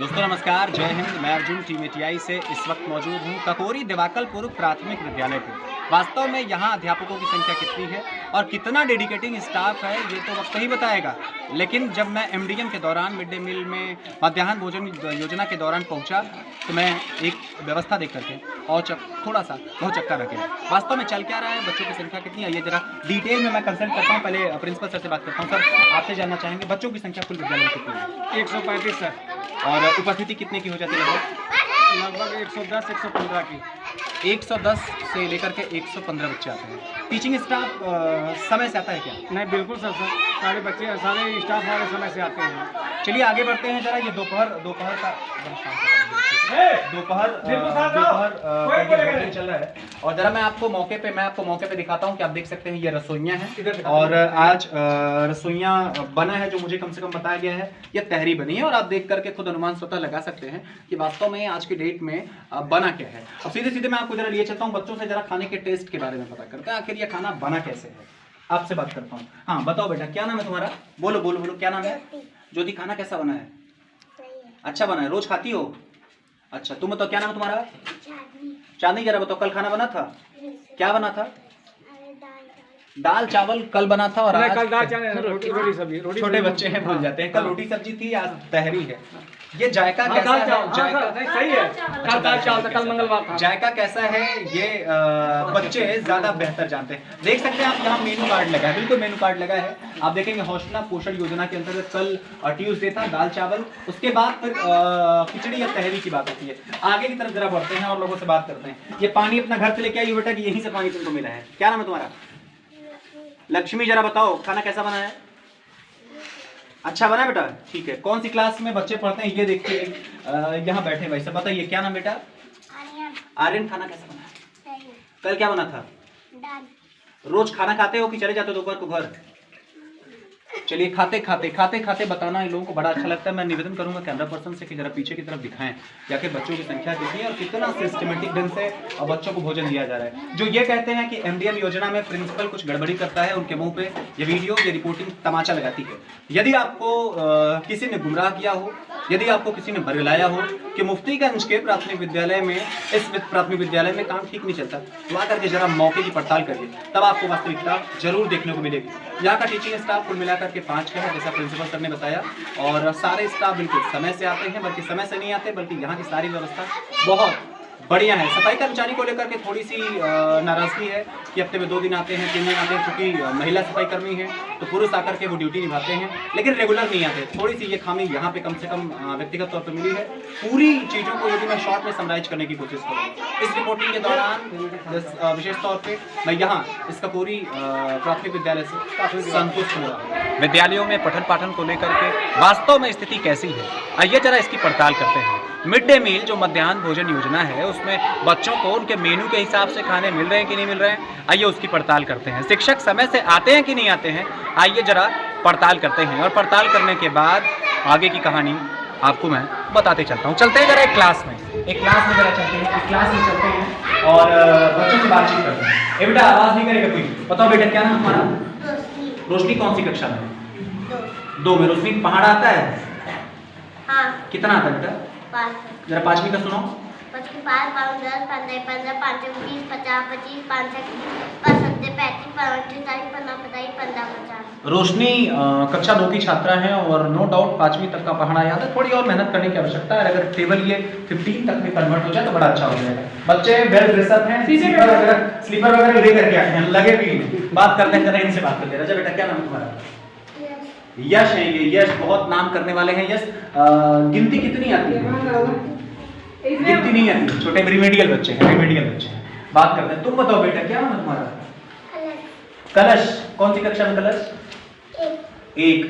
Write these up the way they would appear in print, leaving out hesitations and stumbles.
दोस्तों नमस्कार, जय हिंद। मैं अर्जुन टीम ATI से इस वक्त मौजूद हूँ ककोरी देवाकलपुर प्राथमिक विद्यालय पे। वास्तव में यहाँ अध्यापकों की संख्या कितनी है और कितना डेडिकेटिंग स्टाफ है ये तो वक्त ही बताएगा। लेकिन जब मैं MDM के दौरान मिड डे मील में मध्याह्न भोजन योजना के दौरान पहुँचा तो मैं एक व्यवस्था देख करके और थोड़ा सा बहुत चक्कर रह गया। वास्तव में चल क्या रहा है, बच्चों की संख्या कितनी है, ये जरा डिटेल में मैं कंसल्ट करता हूँ। पहले प्रिंसिपल सर से बात करता हूँ। सर, आपसे जानना चाहेंगे बच्चों की संख्या कुल विद्यालय में कितनी है? 135 सर। और उपस्थिति कितने की हो जाती है? लगभग 110-115 की। 110 से लेकर के 115 बच्चे आते हैं। टीचिंग स्टाफ समय से आता है क्या? नहीं, बिल्कुल सर। सारे बच्चे, सारे स्टाफ हमारे समय से आते हैं। चलिए आगे बढ़ते हैं जरा। ये दोपहर का चल रहा है और जरा मैं आपको मौके पे दिखाता हूँ कि आप देख सकते हैं ये रसोइयाँ हैं और आज रसोइयाँ बना है जो मुझे कम से कम बताया गया है ये तहरी बनी है और आप देख करके खुद अनुमान स्वतः लगा सकते हैं कि वास्तव में आज की डेट में बना क्या है। अब सीधे मैं आपको जरा लिए चलता हूँ, बच्चों से जरा खाने के टेस्ट के बारे में पता करते हैं आखिर ये खाना बना कैसे है। आपसे बात करता हूँ। हाँ बताओ बेटा, क्या नाम है तुम्हारा? बोलो क्या नाम है? ज्योति। खाना कैसा बना है? अच्छा बना है। रोज खाती हो? अच्छा, तुम बताओ क्या नाम है तुम्हारा? चांदनी। जरा बताओ कल खाना बना था? क्या बना था? दाल चावल कल बना था और आज कल दाल चावल रोटी सब्जी। छोटे बच्चे हैं भूल जाते हैं। कल रोटी सब्जी थी, आज तहरी है। ये जायका कैसा है? सही है। कल दाल चावल था, कल मंगलवार था। जायका कैसा है ये बच्चे ज्यादा बेहतर जानते हैं। देख सकते हैं आप यहाँ मेनू कार्ड लगा है, बिल्कुल मेनू कार्ड लगा है। आप देखेंगे हौसला पोषण योजना के अंतर्गत कल ट्यूसडे था दाल चावल, उसके बाद फिर खिचड़ी या तहरी की बात होती है। आगे की तरफ जरा बढ़ते हैं और लोगों से बात करते हैं। ये पानी अपना घर से लेके आई बेटा कि यहीं से पानी तुमको मिला है? क्या नाम है तुम्हारा? लक्ष्मी। जरा बताओ खाना कैसा बना है? अच्छा बना बेटा, ठीक है। कौन सी क्लास में बच्चे पढ़ते हैं ये देखिए यहाँ बैठे भाई साहब। बताइए क्या नाम बेटा? आर्यन। खाना कैसा बना है? कल क्या बना था? रोज खाना खाते हो कि चले जाते हो दोपहर को घर? चलिए खाते बताना इन लोगों को बड़ा अच्छा लगता है। मैं निवेदन करूंगा कैमरा पर्सन से कि जरा पीछे की तरफ दिखाएं कि आखिर बच्चों की संख्या कितनी है और कितना सिस्टमेटिक ढंग से बच्चों को भोजन दिया जा रहा है। जो ये कहते हैं कि MDM योजना में प्रिंसिपल कुछ गड़बड़ी करता है, उनके मुंह पे ये वीडियो ये रिपोर्टिंग तमाचा लगाती है। यदि आपको किसी ने गुमराह किया हो, यदि आपको किसी ने बरगलाया हो कि मुफ्तीगंज के प्राथमिक विद्यालय में, इस प्राथमिक विद्यालय में काम ठीक नहीं चलता, तो आकर के जरा मौके की पड़ताल करिए, तब आपको वास्तविकता जरूर देखने को मिलेगी। यहाँ का टीचिंग स्टाफ कुल मिलाकर के 5 का है जैसा प्रिंसिपल सर ने बताया और सारे स्टाफ बिल्कुल समय से आते हैं, बल्कि समय से नहीं आते बल्कि यहाँ की सारी व्यवस्था बहुत बढ़िया है। सफाई कर्मचारी को लेकर के थोड़ी सी नाराजगी है कि हफ्ते में 2 दिन आते हैं 3 दिन आते हैं, क्योंकि महिला सफाई कर्मी है तो पुरुष आकर के वो ड्यूटी निभाते हैं लेकिन रेगुलर नहीं आते। थोड़ी सी ये खामी यहाँ पे कम से कम व्यक्तिगत तौर पर मिली है। पूरी चीज़ों को यदि मैं शॉर्ट में समराइज करने की कोशिश करूँ इस रिपोर्टिंग के दौरान विशेष तौर पर मैं यहाँ इस ककोरी प्राथमिक विद्यालय से काफ़ी संतुष्ट हुआ। विद्यालयों में पठन पाठन को लेकर के वास्तव में स्थिति कैसी है, आइए जरा इसकी पड़ताल करते हैं। मिड डे मील जो मध्याह्न भोजन योजना है उसमें बच्चों को उनके मेनू के हिसाब से खाने मिल रहे हैं कि नहीं मिल रहे हैं, आइए उसकी पड़ताल करते हैं। शिक्षक समय से आते हैं कि नहीं आते हैं, आइए जरा पड़ताल करते हैं और पड़ताल करने के बाद आगे की कहानी आपको मैं बताते चलता हूँ। चलते हैं जरा एक क्लास में जरा चलते हैं, एक क्लास में चलते हैं और बच्चों से बातचीत करते हैं। ए बेटा आवाज़ नहीं करेगा कोई? बताओ बेटा क्या नाम तुम्हारा? रोशनी। कौन सी कक्षा में? 2 में। रोशनी पहाड़ आता है? हाँ। कितना आता है बेटा? 5। जरा 5वीं का सुनो। 5 5 10 15 15 5 20 50 25 5 35 35 40 50 50। रोशनी कक्षा 2 की छात्रा है और नो डाउट 5वीं तक का पढ़ना याद है। थोड़ी और मेहनत करने की आवश्यकता है। अगर टेबल ये 15 तक में कन्वर्ट हो जाए तो बड़ा अच्छा हो जाएगा। बच्चे वेल ड्रेसअप हैं, स्लीपर वगैरह लेकर के आए हैं, लगे भी बात करते हैं। जरा इनसे बात करते हैं। राजा बेटा क्या नाम है तुम्हारा? यश है ये। यश बहुत नाम करने वाले हैं। यश गिनती कितनी आती है? गिनती नहीं आती। छोटे रिमेडियल बच्चे हैं। बात करते हैं। तुम बताओ बेटा क्या नाम है तुम्हारा? कलश। कौन सी कक्षा में कलश? 1।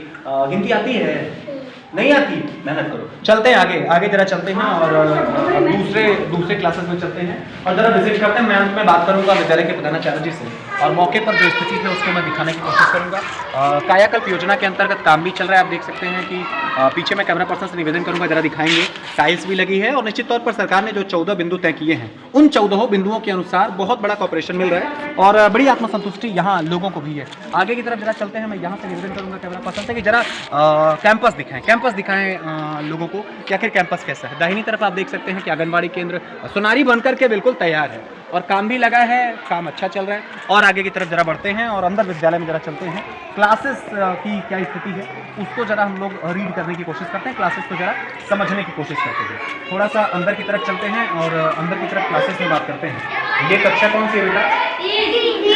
गिनती आती है? नहीं आती? मेहनत करो। चलते हैं आगे जरा चलते हैं और दूसरे क्लासेस में चलते हैं और जरा विजिट करते हैं। मैं अंत में बात करूंगा विद्यालय के प्रधानाचार्य जी से और मौके पर जो स्थिति है उसको मैं दिखाने की कोशिश करूँगा। कायाकल्प योजना के अंतर्गत काम भी चल रहा है। आप देख सकते हैं कि पीछे मैं कैमरा पर्सन से निवेदन करूँगा, जरा दिखाएंगे। टाइल्स भी लगी है और निश्चित तौर पर सरकार ने जो 14 बिंदु तय किए हैं उन 14 बिंदुओं के अनुसार बहुत बड़ा कॉपरेशन मिल रहा है और बड़ी आत्मसंतुष्टि यहाँ लोगों को भी है। आगे की तरफ जरा चलते हैं, मैं यहाँ से निवेदन करूँगा कैमरा पर्सन से कि जरा कैंपस दिखाएं लोगों को कि आखिर कैंपस कैसा है। दाहिनी तरफ आप देख सकते हैं कि आंगनबाड़ी केंद्र सोनारी बनकर के बिल्कुल तैयार है और काम भी लगा है, काम अच्छा चल रहा है। और आगे की तरफ जरा बढ़ते हैं और अंदर विद्यालय में जरा चलते हैं। क्लासेस की क्या स्थिति है उसको जरा हम लोग रीड करने की कोशिश करते हैं, क्लासेस को जरा समझने की कोशिश करते हैं। थोड़ा सा अंदर की तरफ चलते हैं और अंदर की तरफ क्लासेस में बात करते हैं। ये कक्षा कौन सी है बेटा?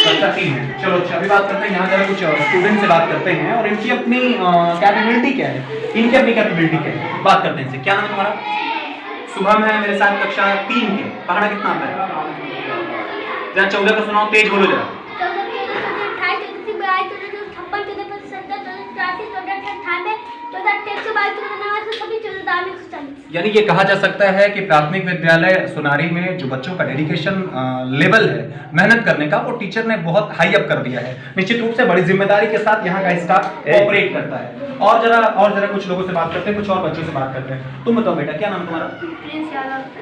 कक्षा 3 है। चलो अच्छा, अभी बात करते हैं यहाँ जरा कुछ स्टूडेंट से बात करते हैं और इनकी अपनी कैपेबिलिटी क्या है, इनकी अपनी कैपेबिलिटी क्या है, बात करते हैं इनसे। क्या नाम है तुम्हारा? सुबह में मेरे साथ कक्षा 3 के, पढ़ना कितना आता है? जरा 14 का सुनाओ, तेज बोलो जरा। यानी ये कहा जा सकता है कि प्राथमिक विद्यालय सोनारी में जो बच्चों का डेडिकेशन लेवल है मेहनत करने का, वो टीचर ने बहुत हाई अप कर दिया है। निश्चित रूप से बड़ी जिम्मेदारी के साथ यहाँ का स्टाफ ऑपरेट करता है। और जरा कुछ लोगों से बात करते हैं, कुछ और बच्चों से बात करते हैं। तुम बताओ बेटा, क्या नाम है तुम्हारा?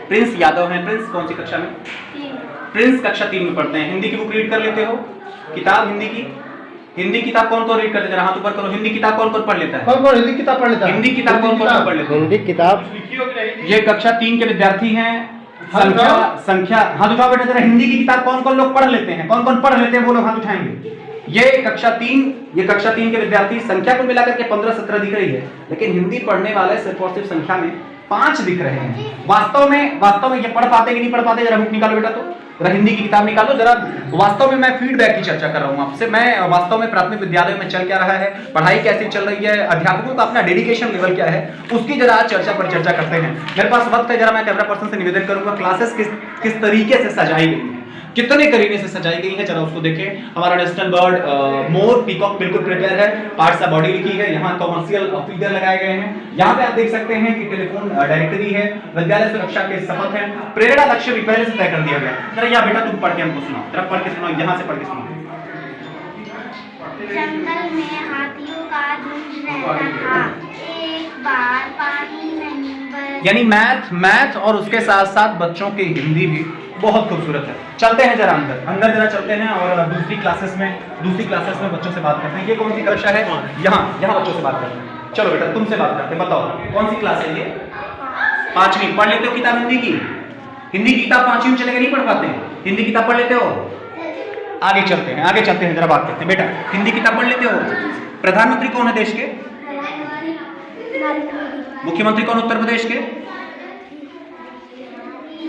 प्रिंस यादव है। प्रिंस कौन सी कक्षा में? प्रिंस कक्षा 3 में पढ़ते हैं। हिंदी की बुक रीड कर लेते हो? किताब हिंदी किताब कौन कौन रीड करते हैं? जरा हाथ ऊपर करो। हिंदी किताब कौन कौन पढ़ लेता है? कौन हिंदी किताब पढ़ लेता है? हिंदी किताब कौन कौन पढ़ लेता है? हिंदी किताब ये कक्षा 3 के विद्यार्थी हैं। संख्या हाथ उठाओ बेटा जरा। हिंदी की किताब कौन कौन लोग पढ़ लेते हैं? कौन कौन पढ़ लेते हैं वो लोग हाथ उठाएंगे। ये कक्षा 3 के विद्यार्थी, संख्या को मिलाकर के 15-17 दिख रही है, लेकिन हिंदी पढ़ने वाले सिर्फ और सिर्फ संख्या में 5 दिख रहे हैं। वास्तव में ये पढ़ पाते कि नहीं पढ़ पाते? जरा बुक निकालो बेटा, तो जरा हिंदी की किताब निकालो जरा। वास्तव में मैं फीडबैक की चर्चा कर रहा हूँ आपसे। मैं वास्तव में प्राथमिक विद्यालयों में चल क्या रहा है, पढ़ाई कैसी चल रही है, अध्यापकों का अपना डेडिकेशन लेवल क्या है, उसकी जरा चर्चा करते हैं। मेरे पास वक्त है, जरा मैं कैमरा पर्सन से निवेदन करूंगा क्लासेस किस तरीके से सजाई गई है, कितने करीने से सजाई गई है, जरा उसको देखें। हमारा नेशनल बर्ड मोर पीकॉक बिल्कुल प्रिपेयर है। पार्ट्स ऑफ बॉडी लिखी है, यहाँ कमर्शियल फिगर लगाए गए हैं। यहाँ पे आप देख सकते हैं कि टेलीफोन डायरेक्टरी है, विद्यालय सुरक्षा के शपथ है, प्रेरणा लक्ष्य भी पहले से तय कर दिया गया। जरा यहाँ बेटा तुम पढ़ के हमको सुनाओ, जरा पढ़ के सुनाओ, यहाँ से पढ़ के सुनाओ। जंगल में हाथियों का झुंड रहता था, एक बार पानी नहीं बरसा। यानी मैथ और उसके साथ साथ बच्चों की हिंदी भी बहुत खूबसूरत है। चलते हैं जरा अंदर जरा चलते हैं और दूसरी क्लासेस में बच्चों से बात करते हैं। ये कौन सी कक्षा है? यहाँ बच्चों से बात करते हैं। चलो बेटा तुमसे बात करते हैं, बताओ कौन सी क्लास है ये? 5वीं। पढ़ लेते हो किताब हिंदी की किताब 5वीं में चलेगा नहीं पढ़ पाते? हिंदी किताब पढ़ लेते हो? आगे चलते हैं जरा बात करते हैं। बेटा हिंदी किताब पढ़ लेते हो? प्रधानमंत्री कौन है देश के? मुख्यमंत्री कौन उत्तर प्रदेश के?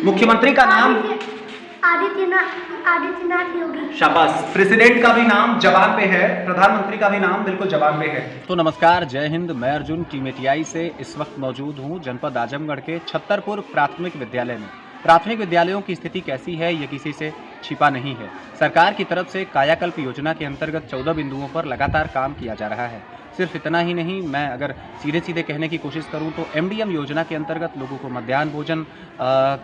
मुख्यमंत्री का नाम आदित्यनाथ योगी। शाबाश। प्रेसिडेंट का भी नाम जवान पे है, प्रधानमंत्री का भी नाम बिल्कुल जवान पे है। तो नमस्कार, जय हिंद। मैं अर्जुन टीम ATI से इस वक्त मौजूद हूँ जनपद आजमगढ़ के छत्तरपुर प्राथमिक विद्यालय में। प्राथमिक विद्यालयों की स्थिति कैसी है ये किसी से छिपा नहीं है। सरकार की तरफ से कायाकल्प योजना के अंतर्गत 14 बिंदुओं पर लगातार काम किया जा रहा है। सिर्फ इतना ही नहीं, मैं अगर सीधे कहने की कोशिश करूं तो MDM योजना के अंतर्गत लोगों को मध्याह्न भोजन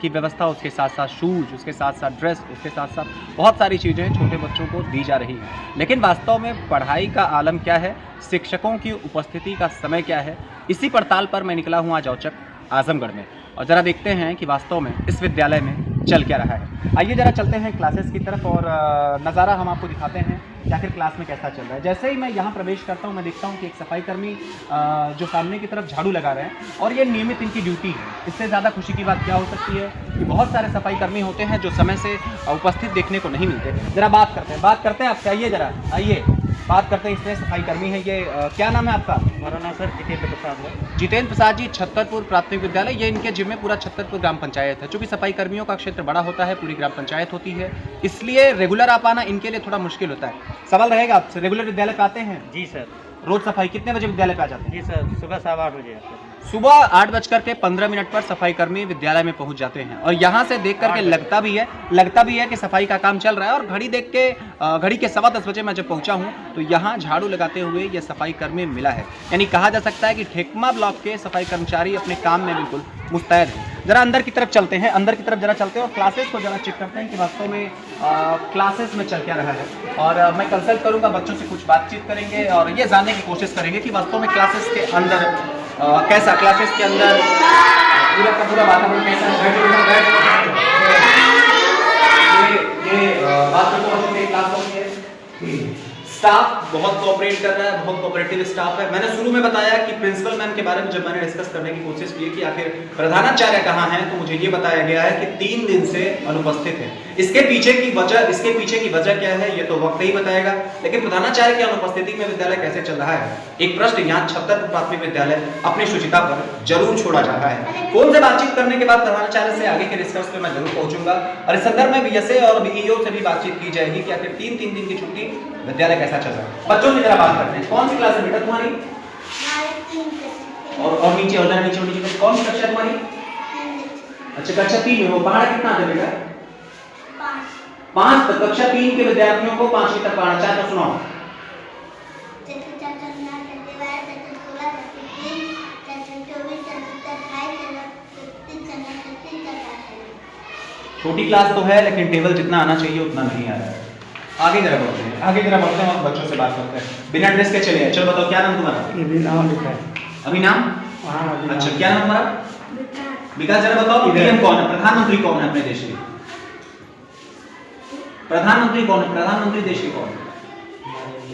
की व्यवस्था, उसके साथ साथ शूज, उसके साथ साथ ड्रेस, उसके साथ साथ बहुत सारी चीज़ें छोटे बच्चों को दी जा रही हैं। लेकिन वास्तव में पढ़ाई का आलम क्या है, शिक्षकों की उपस्थिति का समय क्या है, इसी पड़ताल पर मैं निकला हूँ आज औचक आजमगढ़ में और ज़रा देखते हैं कि वास्तव में इस विद्यालय में चल क्या रहा है। आइए ज़रा चलते हैं क्लासेस की तरफ और नज़ारा हम आपको दिखाते हैं कि आखिर क्लास में कैसा चल रहा है। जैसे ही मैं यहाँ प्रवेश करता हूँ मैं देखता हूँ कि एक सफाई कर्मी जो सामने की तरफ झाड़ू लगा रहे हैं और ये नियमित इनकी ड्यूटी है। इससे ज़्यादा खुशी की बात क्या हो सकती है कि बहुत सारे सफाई कर्मी होते हैं जो समय से उपस्थित देखने को नहीं मिलते। ज़रा बात करते हैं आपसे। आइए जरा आइए बात करते हैं। इसमें सफाई कर्मी है, ये क्या नाम है आपका? हमारा नाम सर जितेंद्र प्रसाद है। जितेंद्र प्रसाद जी, छत्तरपुर प्राथमिक विद्यालय, ये इनके जिम्मे पूरा छत्तरपुर ग्राम पंचायत है। चूँकि सफाई कर्मियों का क्षेत्र बड़ा होता है, पूरी ग्राम पंचायत होती है, इसलिए रेगुलर आ पाना इनके लिए थोड़ा मुश्किल होता है। सवाल रहेगा आपसे, रेगुलर विद्यालय पे आते हैं? जी सर। रोज सफाई कितने बजे विद्यालय पे आ जाते हैं? जी सर, सुबह 8:15 बजे आते हैं। सुबह 8:15 पर सफाई कर्मी विद्यालय में पहुंच जाते हैं और यहाँ से देख करके लगता भी है कि सफाई का काम चल रहा है। और घड़ी के 10:15 बजे मैं जब पहुंचा हूँ तो यहाँ झाड़ू लगाते हुए ये सफाई कर्मी मिला है। यानी कहा जा सकता है कि ठेकमा ब्लॉक के सफाई कर्मचारी अपने काम में बिल्कुल मुस्तैद हैं। जरा अंदर की तरफ चलते हैं और क्लासेस को जरा चेक करते हैं कि वास्तव में क्लासेस में चल क्या रहा है, और मैं कंसल्ट करूंगा, बच्चों से कुछ बातचीत करेंगे और ये जानने की कोशिश करेंगे कि वास्तव में क्लासेस के अंदर कैसा, क्लासेस के अंदर पूरा का पूरा वातावरण कैसा है। ये बात करते हैं क्लास होती है, स्टाफ बहुत कोऑपरेट कर रहा है, बहुत कोऑपरेटिव स्टाफ है। मैंने शुरू में बताया कि प्रिंसिपल मैम के बारे में जब मैंने डिस्कस करने की कोशिश की कि आखिर प्रधानाचार्य कहाँ हैं, तो मुझे ये बताया गया है कि 3 दिन से अनुपस्थित है। इसके पीछे की वजह क्या है ये तो वक्त ही बताएगा, लेकिन प्रधानाचार्य की अनुपस्थिति में विद्यालय कैसे चल रहा है, एक प्रश्न यहाँ छतरपुर प्राथमिक विद्यालय अपनी शुचिता पर जरूर छोड़ा जा रहा है। फोन से बातचीत करने के बाद प्रधानाचार्य से आगे के रिसर्च पे मैं जरूर पहुंचूंगा, और इस संदर्भ में बीएसए और बीईओ से भी बातचीत की जाएगी कि आखिर 3 दिन की छुट्टी विद्यालय कैसा चल रहा है। बच्चों की तरह बात करते हैं, कौन सी क्लास है बेटा तुम्हारी? और नीचे हो जाए, नीचे कौन सी कक्षा तुम्हारी? अच्छा, कक्षा 3 में हो। पढ़ा कितना आता है बेटा? 5 तक। कक्षा 3 के विद्यार्थियों को 5वीं तक पढ़ाना चाहते हो, सुनाओ। छोटी क्लास तो है, लेकिन टेबल जितना आना चाहिए उतना नहीं आ रहा है। आगे जरा बढ़ते हैं और बच्चों से बात करते हैं। बिना ड्रेस के चलिए। चलो बताओ, क्या नाम तुम्हारा? अभी नाम लिखा है। अभी नाम? अच्छा, क्या नाम तुम्हारा? विकास। जरा बताओ, पीएम कौन है, प्रधानमंत्री कौन है अपने देश के? प्रधानमंत्री कौन है, प्रधानमंत्री देश के कौन है?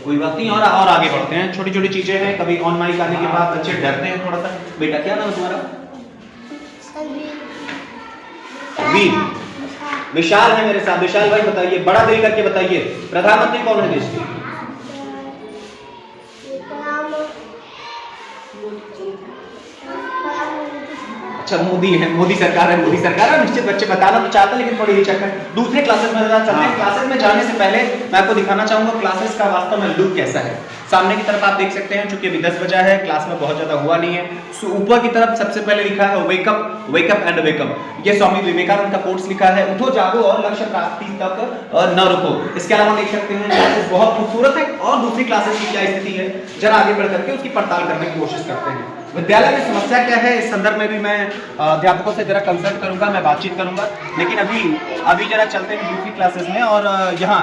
कोई बात नहीं, और आगे बढ़ते हैं। छोटी छोटी चीजें हैं, कभी ऑन माइक आने के बाद बच्चे डरते हैं थोड़ा सा। बेटा क्या नाम है तुम्हारा? विशाल है मेरे साथ। विशाल भाई बताइए, बड़ा दिल करके बताइए, प्रधानमंत्री कौन है देश के? अच्छा, मोदी है, मोदी सरकार है, मोदी सरकार है। निश्चित बच्चे बताना तो चाहते हैं, लेकिन थोड़ी हिचक है। दूसरे क्लासेस में चलते हैं। क्लासेस में जाने से पहले मैं आपको दिखाना चाहूंगा क्लासेस का वास्तव में लुक कैसा है। सामने की तरफ आप देख सकते हैं, चूंकि अभी 10 बजा है, क्लास में बहुत ज्यादा हुआ नहीं है। सो ऊपर की तरफ सबसे पहले लिखा है वेकअप, वेकअप एंड वेकअप। ये स्वामी विवेकानंद का कोट्स लिखा है, उठो जागो और लक्ष्य प्राप्ति तक न रुको। इसके अलावा देख सकते हैं क्लासेस बहुत खूबसूरत है, और दूसरी क्लासेस की क्या स्थिति है जरा आगे बढ़ करके उसकी पड़ताल करने की कोशिश करते हैं। विद्यालय में समस्या क्या है, इस संदर्भ में भी मैं अध्यापकों से जरा कंसल्ट करूंगा, मैं बातचीत करूंगा। लेकिन अभी जरा चलते हैं दूसरी क्लासेस में, और यहाँ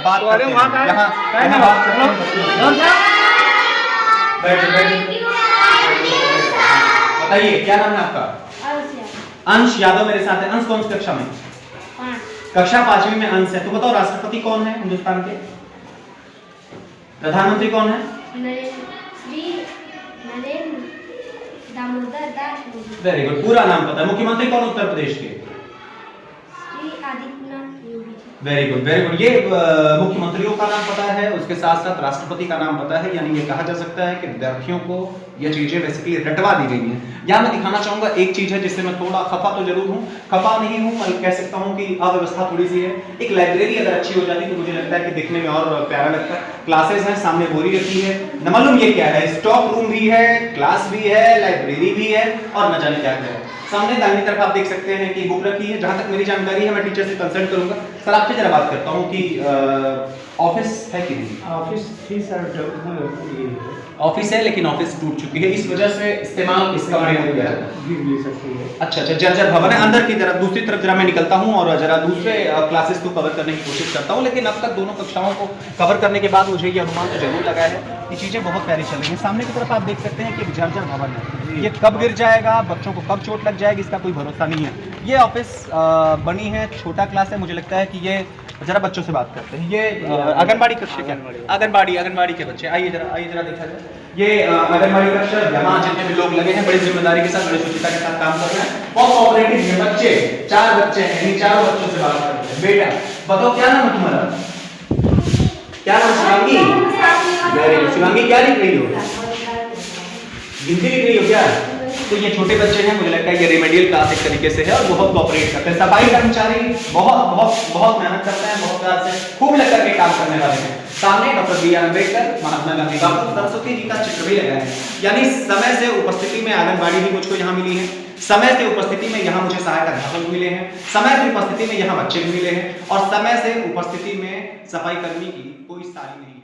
बात करते हैं। बताइए, क्या नाम है आपका? अंश यादव मेरे साथ है। अंश कौन सी कक्षा में? कक्षा 5वीं में अंश है। तो बताओ, राष्ट्रपति कौन है हिंदुस्तान के? प्रधानमंत्री कौन है? वेरी गुड, पूरा नाम पता है। मुख्यमंत्री कौन उत्तर प्रदेश के? Very good, very good. ये मुख्यमंत्रियों का नाम पता है, उसके साथ साथ राष्ट्रपति का नाम पता है। यानी ये कहा जा सकता है कि विद्यार्थियों को ये चीजें बेसिकली रटवा दी गई हैं। यहाँ मैं दिखाना चाहूंगा एक चीज है जिससे मैं थोड़ा खफा तो जरूर हूँ, खफा नहीं हूँ, मैं कह सकता हूँ कि अव्यवस्था थोड़ी सी है। एक लाइब्रेरी अगर अच्छी हो जाती तो मुझे लगता है कि दिखने में और प्यारा लगता है। क्लासेस हैं, सामने बोरी रखी है, न मालूम ये क्या है, स्टॉक रूम भी है, क्लास भी है, लाइब्रेरी भी है, और न जाने क्या है। सामने दाहिनी तरफ आप देख सकते हैं कि बुक रखी है। जहां तक मेरी जानकारी है, मैं टीचर से कंसल्ट करूंगा। सर, आपसे जरा बात करता हूं कि ऑफिस है कि नहीं? ऑफिस थी सर, ऑफिस है, लेकिन ऑफिस टूट चुकी है, इस वजह से इस्तेमाल इसका नहीं हो गया। अच्छा, जर्जर भवन है। अंदर की तरफ, दूसरी तरफ जरा मैं निकलता हूं और जरा दूसरे क्लासेस को कवर करने की कोशिश करता हूं। लेकिन अब तक दोनों कक्षाओं को कवर करने के बाद मुझे ये अनुमान तो जरूर लगा है कि चीजें बहुत प्यारी चल रही हैं। सामने की तरफ आप देख सकते हैं कि जर्जर भवन है। ये कब गिर जाएगा, बच्चों को कब चोट लग जाएगी, इसका कोई भरोसा नहीं है। ये ऑफिस बनी है, छोटा क्लास है, मुझे लगता है कि ये जरा बच्चों से बात करते हैं। ये आंगनबाड़ी कक्षा क्या? आंगनबाड़ी के बच्चे, आइए जरा देखा जाए। ये आंगनबाड़ी कक्षा, यहाँ जितने भी लोग लगे हैं बड़ी जिम्मेदारी के साथ, बड़ी शुचिता के साथ काम कर रहे हैं। बहुत कोऑपरेटिव है बच्चे, 4 बच्चे हैं, इन चारों बच्चों से बात करते हैं। बेटा बताओ, क्या नाम है तुम्हारा? क्या नाम? शिवांगी। शिवांगी, क्या लिख रही हो? गिनती लिख रही हो क्या? तो ये छोटे बच्चे हैं, मुझे लगता है ये रेमेडियल क्लास एक तरीके से है, और बहुत कोऑपरेट करते हैं। सफाई कर्मचारी बहुत मेहनत करते हैं, बहुत प्यार से खूब लग करके काम करने वाले हैं। सामने doctor B are Ambedkar, Mahatma Gandhi, बाबू सरस्वती जी का चित्र भी लगा है। यानी समय से उपस्थिति में आंगनबाड़ी भी मुझको यहाँ मिली है, समय से उपस्थिति में यहाँ मुझे सहायक अध्यापक मिले हैं, समय से उपस्थिति में यहाँ बच्चे भी मिले हैं, और समय से उपस्थिति में सफाई कर्मी की कोई सारी नहीं।